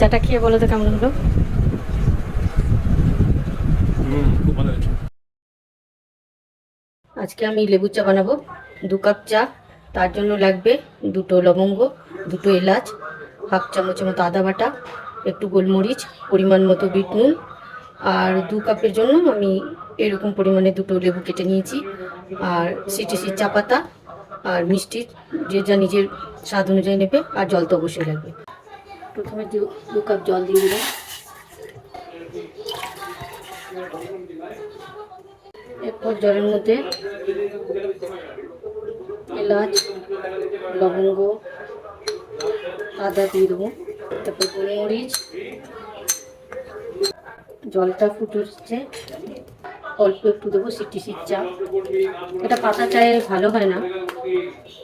চাটা খেয়ে বলো তো কেমন হলো? খুব ভালো হয়েছে। আজকে আমি লেবু চা বানাবো। 2 কাপ চা, তার জন্য লাগবে 2টো লবঙ্গ, 2টো এলাচ, হাফ চামচের মতো আদা বাটা, একটু গোলমরিচ, পরিমাণ মতো বিট নুন। আর 2 কাপের জন্য আমি এরকম পরিমাণে 2টো লেবু কেটে নিয়েছি। আর সিটিসি চা পাতা আর মিষ্টি যে যা নিজের স্বাদ অনুযায়ী নেবে। আর জল তো অবশ্যই লাগবে। প্রথমে 2 কাপ জল দিয়ে দিলাম। এরপর জলের মধ্যে এলাচ, লবঙ্গ, আদা দিয়ে দেবো, তারপর গোলমরিচ। জলটা ফুটে উঠছে, অল্প একটু দেবো সিটিসির চা। এটা পাতা চায়ে ভালো হয় না,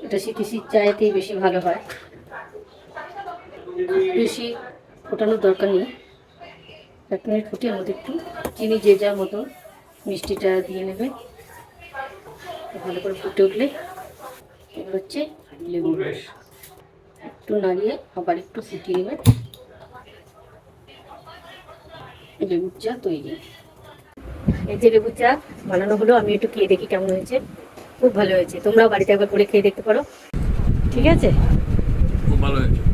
এটা সিটিসির চায়েতেই বেশি ভালো হয়। বেশি ফোটানোর দরকার নেই, 1 মিনিট ফুটিয়ে মধ্যে একটু চিনি যে যার মতন মিষ্টিটা দিয়ে নেবে। ভালো করে ফুটে উঠলে এবার হচ্ছে লেবু রস, একটু নাড়িয়ে আবার একটু ফুটিয়ে নেবে। লেবুর চা তৈরি। এই যে লেবুর চা বানানো হলো, আমি একটু খেয়ে দেখি কেমন হয়েছে। খুব ভালো হয়েছে, তোমরাও বাড়িতে একবার করে খেয়ে দেখতে পারো। ঠিক আছে। খুব ভালো হয়েছে।